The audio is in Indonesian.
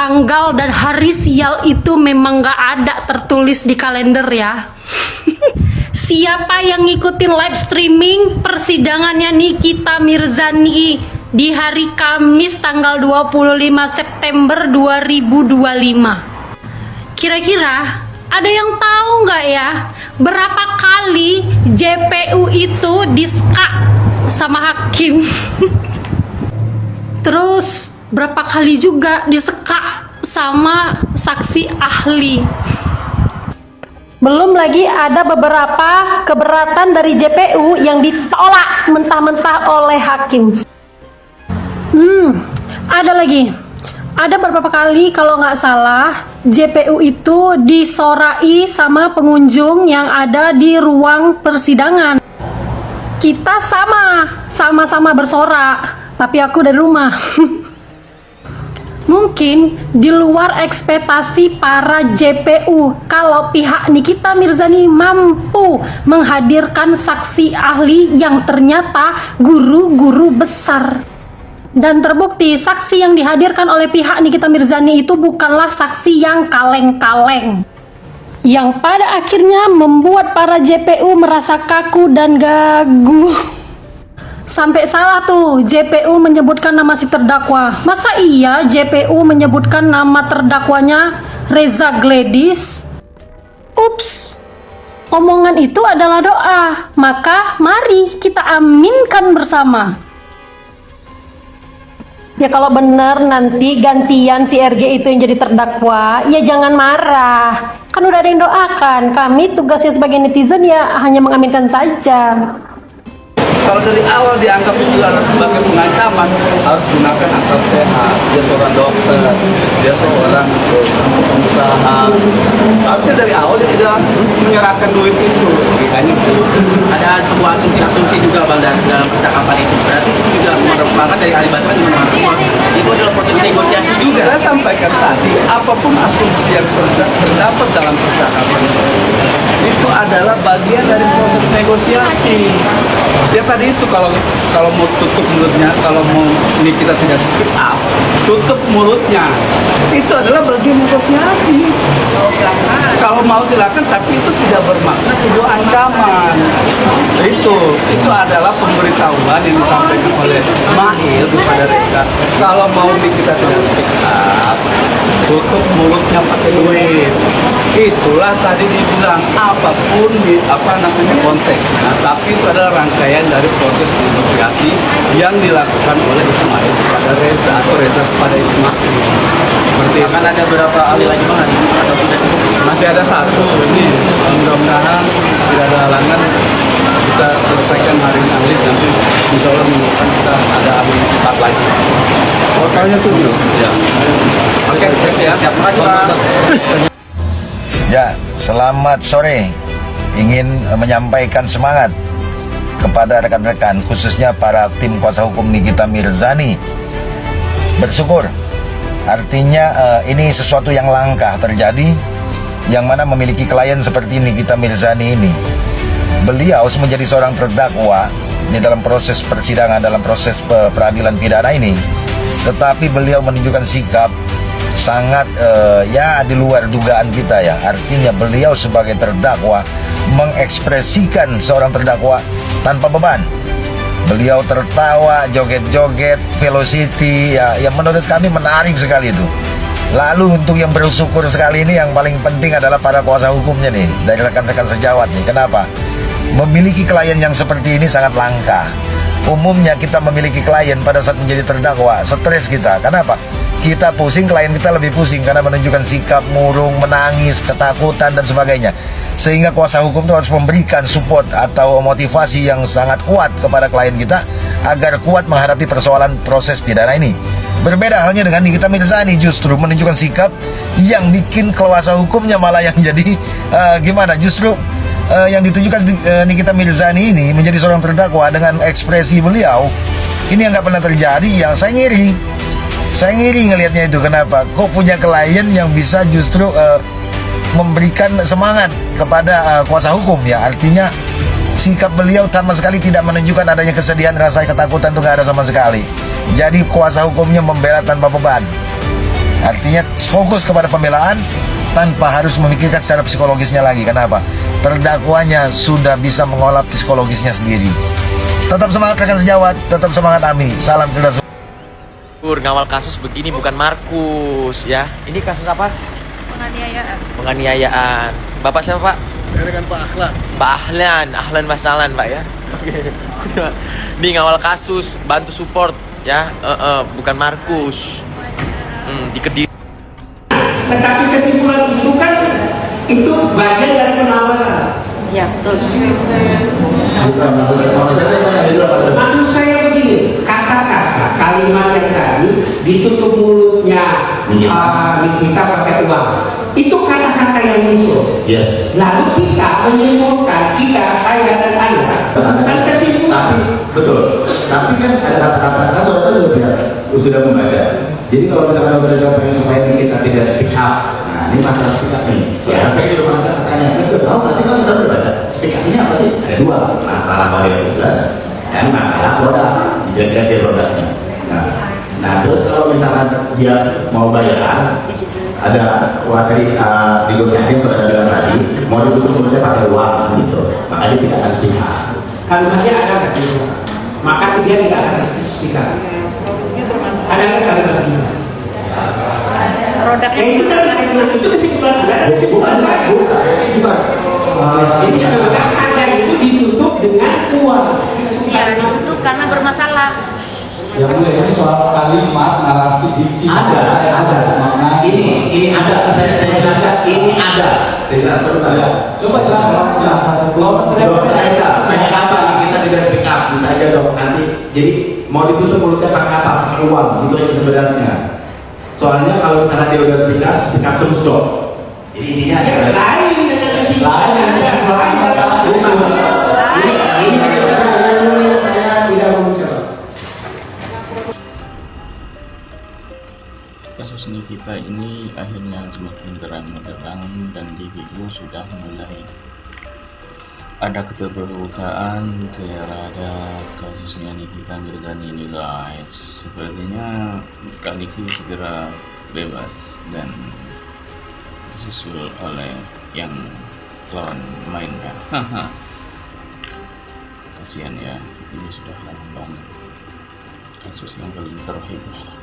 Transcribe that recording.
tanggal dan hari sial itu memang gak ada tertulis di kalender ya. Siapa yang ngikutin live streaming persidangannya Nikita Mirzani di hari Kamis tanggal 25 September 2025? Kira-kira ada yang tahu nggak ya berapa kali JPU itu diska sama hakim? Terus berapa kali juga diseka sama saksi ahli? Belum lagi ada beberapa keberatan dari JPU yang ditolak mentah-mentah oleh hakim. Ada lagi. Ada beberapa kali kalau nggak salah JPU itu disorai sama pengunjung yang ada di ruang persidangan. Kita sama-sama bersorak, tapi aku dari rumah. Mungkin di luar ekspektasi para JPU kalau pihak Nikita Mirzani mampu menghadirkan saksi ahli yang ternyata guru-guru besar. Dan terbukti saksi yang dihadirkan oleh pihak Nikita Mirzani itu bukanlah saksi yang kaleng-kaleng, yang pada akhirnya membuat para JPU merasa kaku dan gagu. Sampai salah tuh JPU menyebutkan nama si terdakwa. Masa iya JPU menyebutkan nama terdakwanya Reza Gladys? Ups, omongan itu adalah doa, maka mari kita aminkan bersama. Ya kalau benar nanti gantian si RG itu yang jadi terdakwa, ya jangan marah. Kan udah ada yang doakan. Kami tugasnya sebagai netizen ya hanya mengaminkan saja. Kalau dari awal dianggap itu adalah sebagai pengancaman, harus gunakan akal sehat. Dia seorang dokter, dia seorang pengusaha. Harusnya dari awal dia tidak menyerahkan duit itu. Logikanya ada sebuah asumsi juga Bang dalam percakapan itu. Berarti itu juga merupakan dari ahli bahasa juga mahasiswa. Itu adalah proses negosiasi juga. saya sampaikan tadi, apapun asumsi yang terdapat dalam percakapan itu adalah bagian dari proses negosiasi. Ya tadi itu kalau mau tutup mulutnya, kalau mau ini kita tidak speak up, tutup mulutnya. Itu adalah bagian negosiasi. Kalau mau silakan, tapi itu tidak bermakna sebuah ancaman. Itu adalah pemberitahuan yang disampaikan oleh Mahil kepada Reza. Kalau mau kita tidak speak up, tutup mulutnya pakai duit. Itulah tadi dibilang apapun konteksnya, tapi itu adalah rangkaian dari proses negosiasi yang dilakukan oleh Ismail kepada Reza atau Reza kepada Ismail. Seperti akan ada berapa ahli lagi Bang hari ini atau sudah cukup? masih ada satu ini, mudah-mudahan tidak ada halangan kita selesaikan hari ini ahli, nanti insya Allah minggu depan kita ada ahli 4 lagi. Totalnya 7. Ya. Oke, siap. Terima kasih Bang. Ya, selamat sore. Ingin menyampaikan semangat kepada rekan-rekan, khususnya para tim kuasa hukum Nikita Mirzani. Bersyukur, artinya ini sesuatu yang langka terjadi, yang mana memiliki klien seperti Nikita Mirzani ini. Beliau menjadi seorang terdakwa di dalam proses persidangan, dalam proses peradilan pidana ini, tetapi beliau menunjukkan sikap sangat ya di luar dugaan kita ya. Artinya beliau sebagai terdakwa mengekspresikan seorang terdakwa tanpa beban. Beliau tertawa, joget-joget, velocity ya, yang menurut kami menarik sekali itu. Lalu untuk yang bersyukur sekali ini, yang paling penting adalah para kuasa hukumnya nih, dari rekan-rekan sejawat nih. Kenapa? Memiliki klien yang seperti ini sangat langka. Umumnya kita memiliki klien pada saat menjadi terdakwa, stres kita. Kenapa? Kita pusing, klien kita lebih pusing karena menunjukkan sikap murung, menangis, ketakutan dan sebagainya. Sehingga kuasa hukum itu harus memberikan support atau motivasi yang sangat kuat kepada klien kita agar kuat menghadapi persoalan proses pidana ini. Berbeda halnya dengan Nikita Mirzani, justru menunjukkan sikap yang bikin kuasa hukumnya malah yang jadi gimana? Justru yang ditunjukkan Nikita Mirzani ini menjadi seorang terdakwa dengan ekspresi beliau ini yang nggak pernah terjadi. Yang saya ngiri ngelihatnya itu. Kenapa? Kok punya klien yang bisa justru memberikan semangat kepada kuasa hukum ya. Artinya sikap beliau sama sekali tidak menunjukkan adanya kesedihan, rasa ketakutan itu nggak ada sama sekali. Jadi kuasa hukumnya membela tanpa beban. Artinya fokus kepada pembelaan tanpa harus memikirkan secara psikologisnya lagi. Kenapa? Terdakwanya sudah bisa mengolah psikologisnya sendiri. Tetap semangat rekan sejawat, tetap semangat Ami. Salam cerdas. Ngawal kasus begini bukan Markus ya. Ini kasus apa? Penganiayaan. Penganiayaan. Bapak siapa, Pak? Saya dengan Pak Ahlan. Pak Ahlan, Ahlan Masalan, Pak ya. Oke. Ini ngawal kasus, bantu support ya. Bukan Markus. Di Kediri. Tetapi kesimpulan itu kan itu bagian dari penawaran. Ya, betul. Maksud saya begini, kata-kata kalimat yang tadi ditutup mulutnya Nikita pakai uang. Itu kata-kata yang muncul. Yes. Lalu kita menyimpulkan, saya dan Anda bukan kesimpulan. Tapi betul. Tapi kan ada kata-kata kan saudara sudah membaca. Jadi kalau misalkan saudara pengen supaya kita tidak speak up, nah ini masalah speak up nih. Ya, saya sudah baca katanya. Tahu nggak sih kalau sudah berbaca speak up ini apa sih? Ada dua, masalah bayar tugas dan masalah roda, jadi rodanya. Nah, terus kalau misalkan dia mau bayaran, ada wakil negosiasi yang sudah bilang tadi, mau ditutup mulutnya pakai uang gitu, makanya tidak akan speak up. Kalimatnya ada nggak di luar? Maka dia tidak akan speak up. Ada nggak kalimat ini? Produknya Itu kesimpulan Anda, kesimpulan saya. Bukan. Ini adalah Anda itu ditutup dengan uang. ya ditutup karena bermasalah. Ya boleh, ini soal kalimat, narasi, diksi. Ada. Ini ada. Saya jelaskan. Ini ada. Saya jelaskan. Coba jelaskan. Dokter Eka, pengen apa nih kita tidak speak up? Bisa aja dok. Nanti jadi mau ditutup mulutnya pakai apa? Pakai uang. Itu aja sebenarnya. Soalnya kalau misalnya dia udah speak up terus dok. Jadi intinya Lain dengan kesimpulan Anda. ini saya tidak mau bicara. Kasus Nikita ini akhirnya semakin terang benderang dan JPU sudah mulai ada keterbukaan terhadap kasusnya Nikita Mirzani ini guys. Sepertinya kali ini segera bebas dan disusul oleh yang lawan mainnya. Kasihan ya, ini sudah lama banget kasus yang belum terhibur.